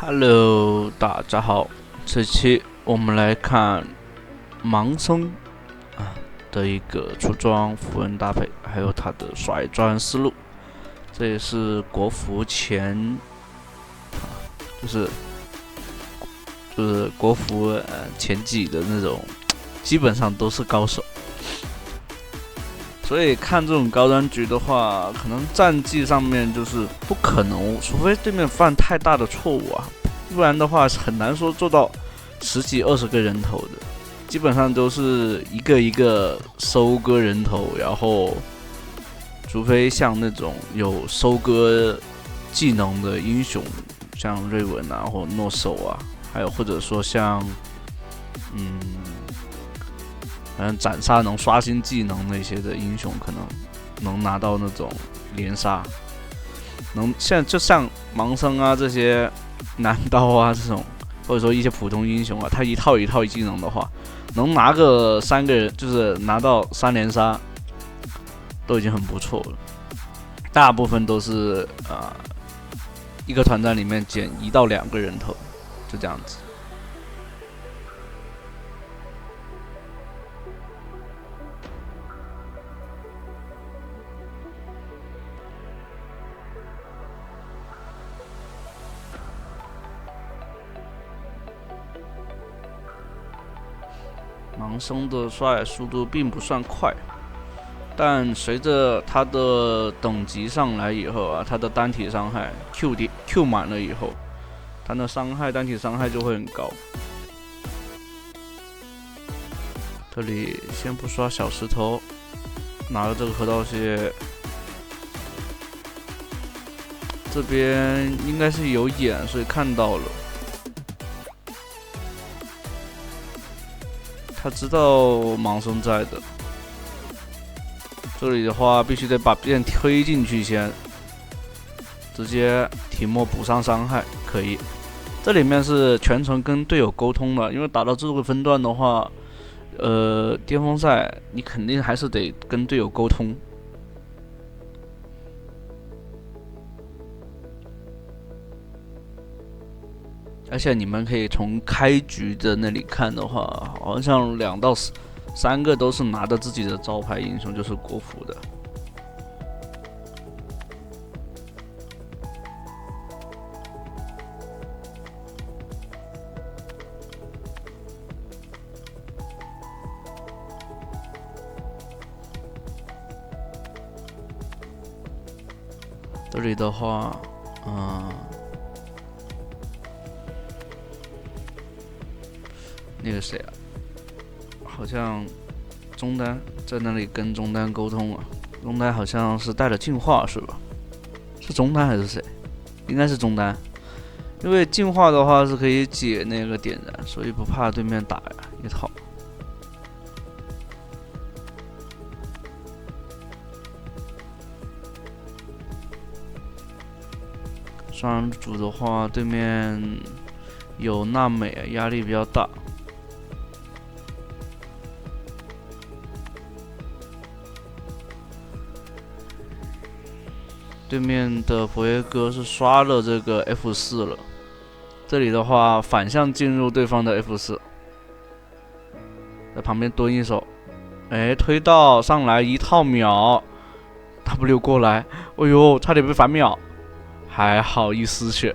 Hello，大家好，这期我们来看盲僧的一个出装符文搭配，还有他的甩砖思路。这也是国服前，就是国服前几的那种，基本上都是高手。所以看这种高端局的话，可能战绩上面就是不可能，除非对面犯太大的错误啊，不然的话很难说做到10几20个人头的，基本上都是一个一个收割人头，然后除非像那种有收割技能的英雄，像瑞文啊或诺手啊，还有或者说像斩杀能刷新技能那些的英雄，可能能拿到那种连杀。现在就像盲僧啊这些男刀啊这种，或者说一些普通英雄啊，他一套一套技能的话，能拿个3个人，就是拿到3连杀，都已经很不错了。大部分都是一个团战里面减1到2个人头，就这样子。盲僧的刷野速度并不算快，但随着他的等级上来以后啊，他的单体伤害 Q 满了以后，他的单体伤害就会很高。这里先不刷小石头，拿了这个河道蟹，这边应该是有眼，所以看到了。他知道盲僧在的，这里的话必须得把剑推进去先，直接提莫补上伤害，可以。这里面是全程跟队友沟通的，因为打到这个分段的话，巅峰赛你肯定还是得跟队友沟通。而且你们可以从开局的那里看的话，好像2到3个都是拿着自己的招牌英雄，就是国服的。这里的话，那个谁啊，好像中单在那里跟中单沟通啊。中单好像是带了净化是吧？是中单还是谁？应该是中单，因为净化的话是可以解那个点燃，所以不怕对面打呀一套。双人组的话，对面有娜美，压力比较大。对面的佛耶哥是刷了这个 F4了，这里的话反向进入对方的 F4，在旁边蹲一手，推到上来一套秒 ，W 过来，哎呦，差点被反秒，还好一丝血，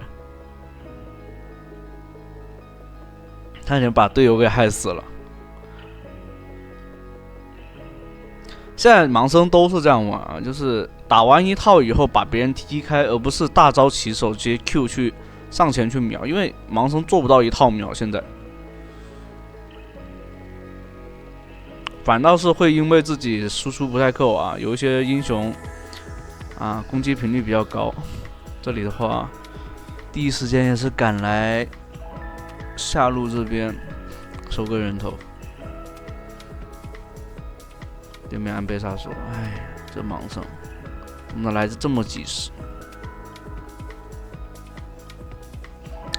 差点把队友给害死了。现在盲僧都是这样玩啊，就是打完一套以后把别人踢开，而不是大招起手直接 Q 去上前去秒，因为盲僧做不到一套秒，现在反倒是会因为自己输出不太够啊，有一些英雄攻击频率比较高。这里的话，第一时间也是赶来下路这边收个人头。对面安倍杀手，这盲僧怎么来的这么及时？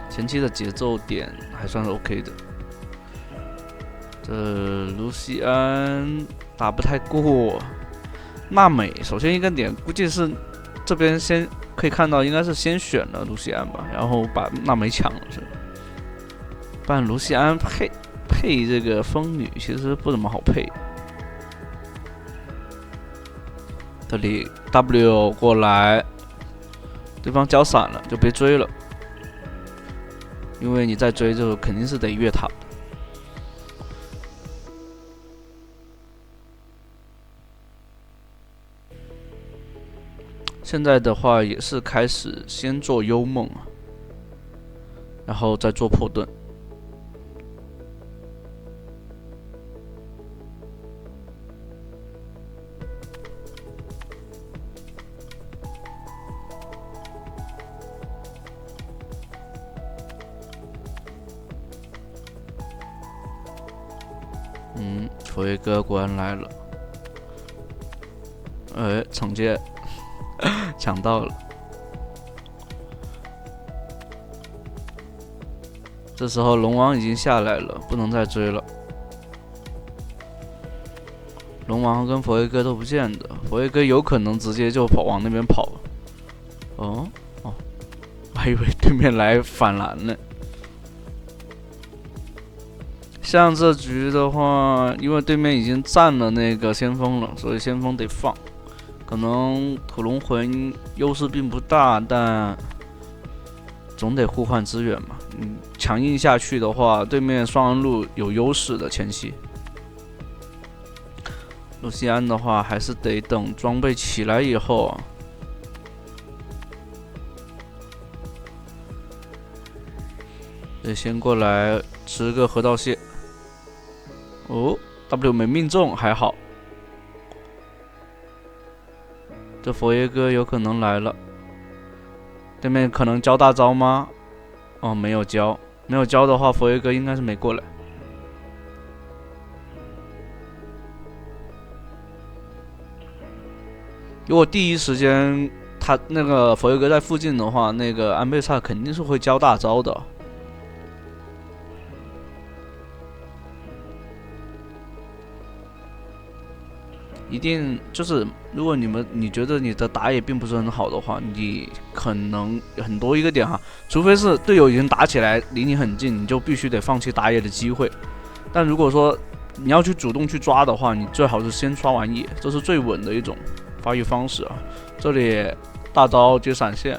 前期的节奏点还算是 OK 的。这卢锡安打不太过，娜美首先一个点估计是这边先可以看到应该是先选了卢锡安吧，然后把娜美抢了，是吧？不然卢锡安配这个风女其实不怎么好配。这里 W 过来，对方交闪了，就别追了，因为你再追就肯定是得越塔。现在的话也是开始先做幽梦，然后再做破盾。佛爷哥果然来了，惩戒抢到了。这时候龙王已经下来了，不能再追了。龙王跟佛爷哥都不见的，佛爷哥有可能直接就往那边跑。哦，我还以为对面来反蓝呢。像这局的话，因为对面已经占了那个先锋了，所以先锋得放。可能土龙魂优势并不大，但总得互换资源嘛。强硬下去的话，对面双人路有优势的前期。露西安的话，还是得等装备起来以后啊。得先过来吃个河道蟹。哦 ，W 没命中，还好。这佛爷哥有可能来了，对面可能交大招吗？哦，没有交，没有交的话，佛爷哥应该是没过来。如果第一时间他那个佛爷哥在附近的话，那个安倍萨肯定是会交大招的。一定就是，如果你觉得你的打野并不是很好的话，你可能很多一个点哈，除非是队友已经打起来离你很近，你就必须得放弃打野的机会。但如果说你要去主动去抓的话，你最好是先刷完野，这是最稳的一种发育方式啊。这里大招接闪现，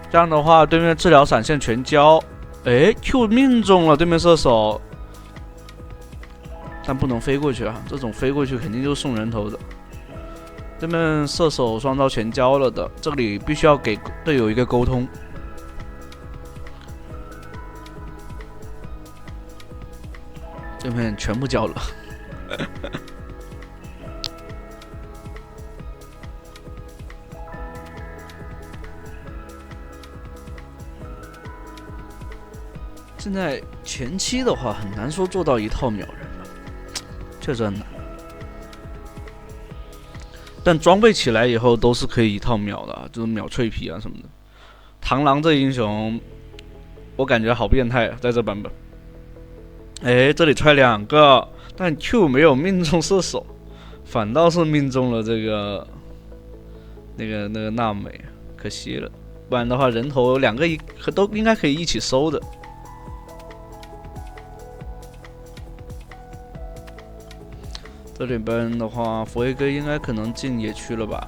这样的话对面治疗闪现全交，Q 命中了对面射手。但不能飞过去啊！这种飞过去肯定就是送人头的。对面射手双招全交了的，这里必须要给队友一个沟通。对面全部交了。现在前期的话很难说做到一套秒人。确实很难，但装备起来以后都是可以一套秒的，就是秒脆皮啊什么的。螳螂这英雄，我感觉好变态啊，在这版本。这里踹2个，但 Q 没有命中射手，反倒是命中了这个那个娜美，可惜了。不然的话，人头2个都应该可以一起收的。这里边的话，佛爷哥应该可能进野区了吧？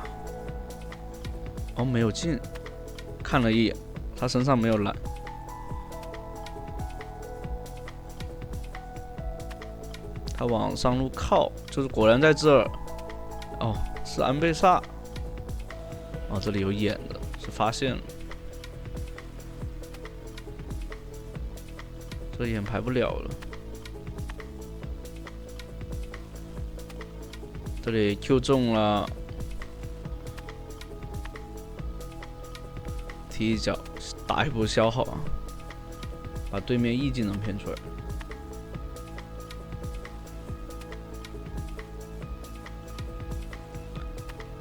哦，没有进，看了一眼，他身上没有蓝。他往上路靠，就是果然在这儿。哦，是安倍萨。哦，这里有眼的，是发现了。这眼排不了了。这里 Q 中了，踢一脚，打一波消耗啊，把对面 E 技能骗出来。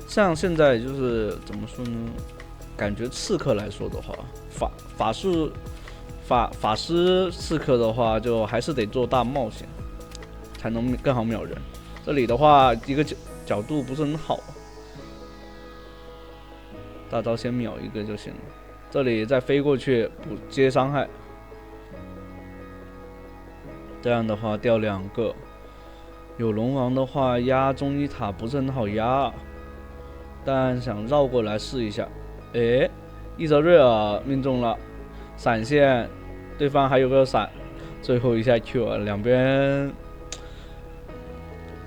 像现在就是怎么说呢？感觉刺客来说的话，法师刺客的话，就还是得做大冒险，才能更好秒人。这里的话，一个角度不是很好。大招先秒一个就行了。这里再飞过去补接伤害，这样的话掉2个。有龙王的话压中医塔不是很好压，但想绕过来试一下。哎，伊泽瑞尔命中了，闪现，对方还有个闪，最后一下 Q 啊，两边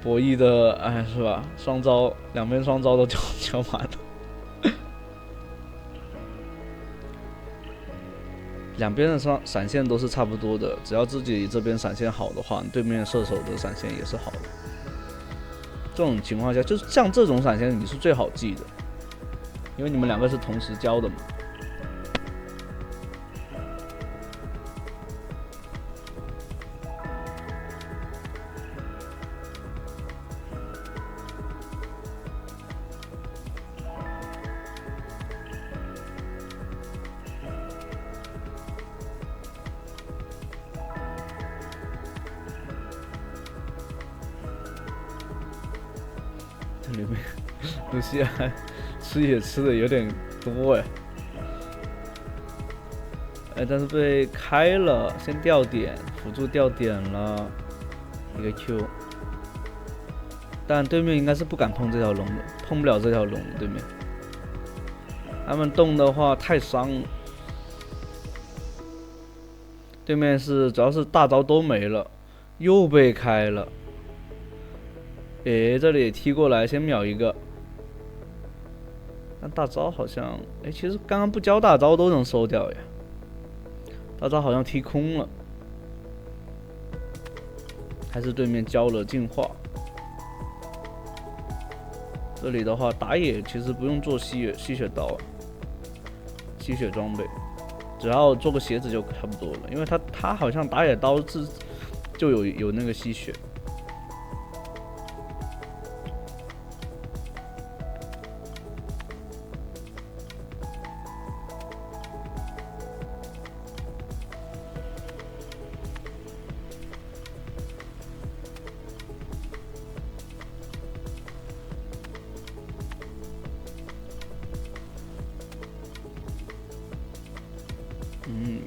博弈的，哎，是吧？双招，两边双招都交满了。两边的闪现都是差不多的，只要自己这边闪现好的话，对面射手的闪现也是好的。这种情况下，就是像这种闪现你是最好记的，因为你们两个是同时交的嘛。这里面露西亚吃也吃的有点多哎，但是被开了，先掉点，辅助掉点了一个 Q， 但对面应该是不敢碰这条龙的，碰不了这条龙的对面，他们动的话太伤了。对面是主要是大招都没了，又被开了。这里踢过来先秒一个，但大招好像，其实刚刚不交大招都能收掉呀。大招好像踢空了，还是对面交了净化。这里的话，打野其实不用做吸血刀，吸血装备，只要做个鞋子就差不多了，因为他好像打野刀就有那个吸血。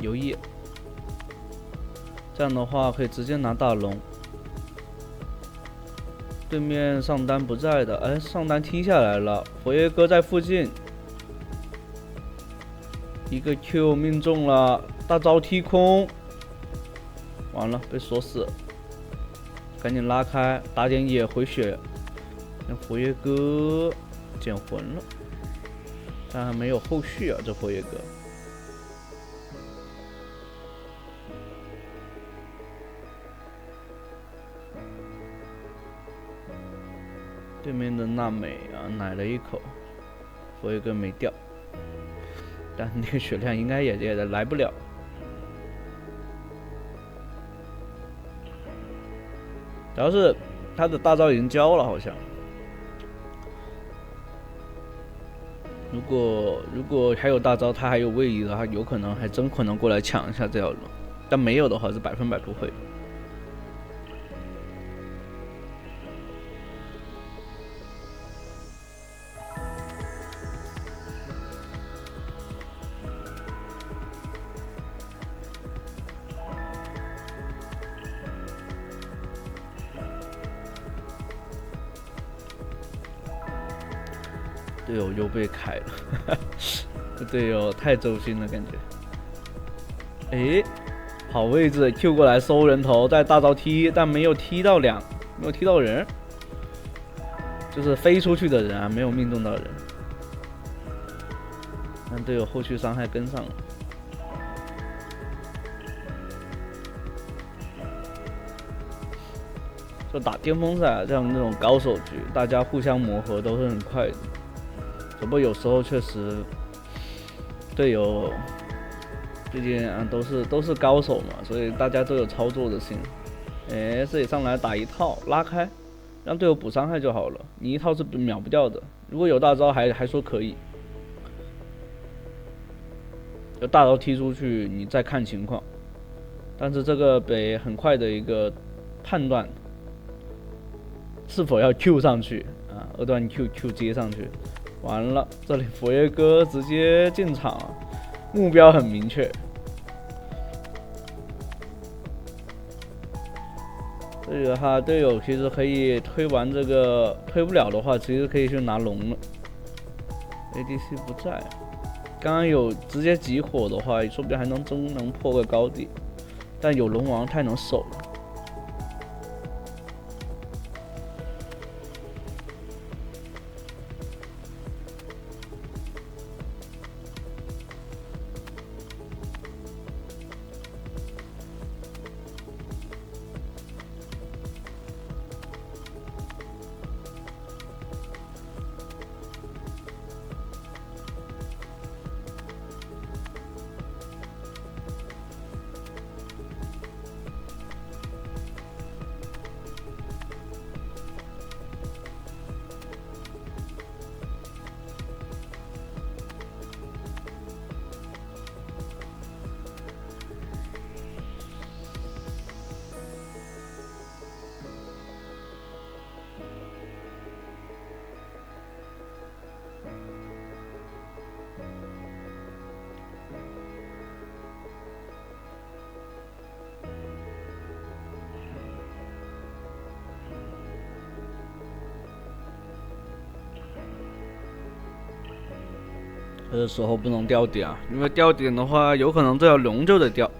有野，这样的话可以直接拿大龙。对面上单不在的，上单踢下来了，佛爷哥在附近，一个 Q 命中了，大招踢空，完了被锁死了，赶紧拉开，打点野回血，那佛爷哥捡魂了，但还没有后续啊，这佛爷哥。对面的娜美啊，奶了一口，佛爷哥没掉，但那个血量应该也来不了。主要是他的大招已经交了，好像。如果还有大招，他还有位移的话，有可能还真可能过来抢一下这条龙，但没有的话是100%不会。队友又被开了，这队友太走心了，感觉。好位置 ，Q 过来收人头，再大招踢，但没有踢到没有踢到人，就是飞出去的人啊，没有命中到人。但队友后续伤害跟上了。就打巅峰赛这样那种高手局，大家互相磨合都是很快的。只不过有时候确实队友毕竟都是高手嘛，所以大家都有操作的心。这里上来打一套拉开，让队友补伤害就好了。你一套是秒不掉的，如果有大招还说可以，有大招踢出去你再看情况。但是这个得很快的一个判断，是否要 Q 上去啊？2段 Q 接上去。完了，这里佛爷哥直接进场了，目标很明确。这个他队友其实可以推完这个，推不了的话，其实可以去拿龙了。ADC 不在，刚刚有直接集火的话，说不定还真能破个高地，但有龙王太能守了。这时候不能掉点啊，因为掉点的话，有可能这条龙就得掉。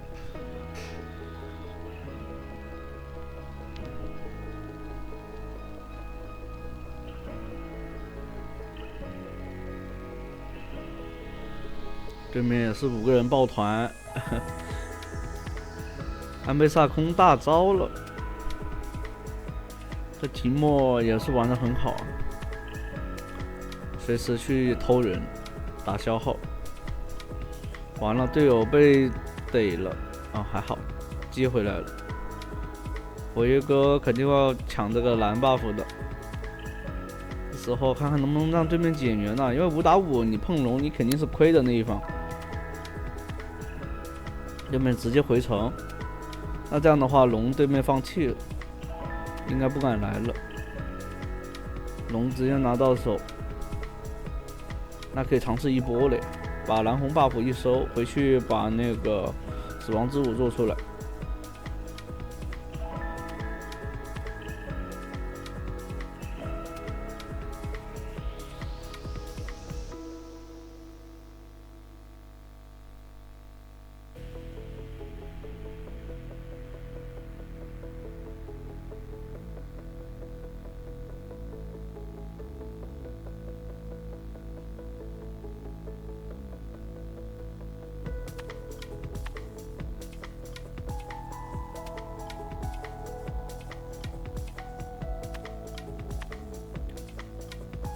对面也是5个人抱团，安倍萨空大招了，这提莫也是玩得很好啊，随时去偷人。打消耗，完了，队友被逮了啊，还好，接回来了。火爷哥肯定要抢这个蓝 buff 的，这时候看看能不能让对面减员啊，因为5打5你碰龙，你肯定是亏的那一方。对面直接回城，那这样的话，龙对面放弃了，应该不敢来了。龙直接拿到手。那可以尝试一波嘞，把蓝红 buff 一收，回去把那个死亡之舞做出来。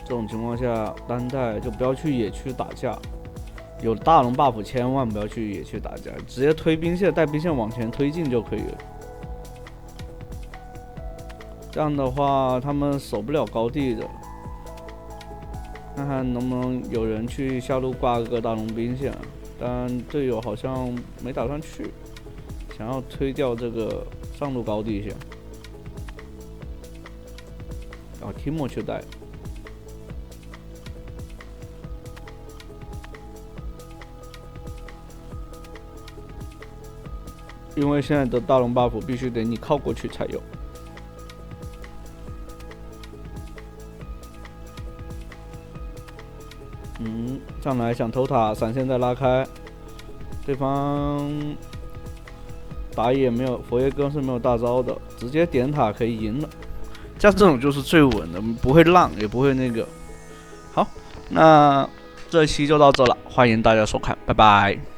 这种情况下，单带就不要去野区打架，有大龙 buff 千万不要去野区打架，直接推兵线，带兵线往前推进就可以了。这样的话，他们守不了高地的。看看能不能有人去下路挂个大龙兵线，但队友好像没打算去，想要推掉这个上路高地线。然后提莫去带。因为现在的大龙 buff 必须得你靠过去才有。上来想偷塔，闪现再拉开，对方打野没有，佛爷哥是没有大招的，直接点塔可以赢了。像这种就是最稳的，不会浪也不会那个。好，那这期就到这了，欢迎大家收看，拜拜。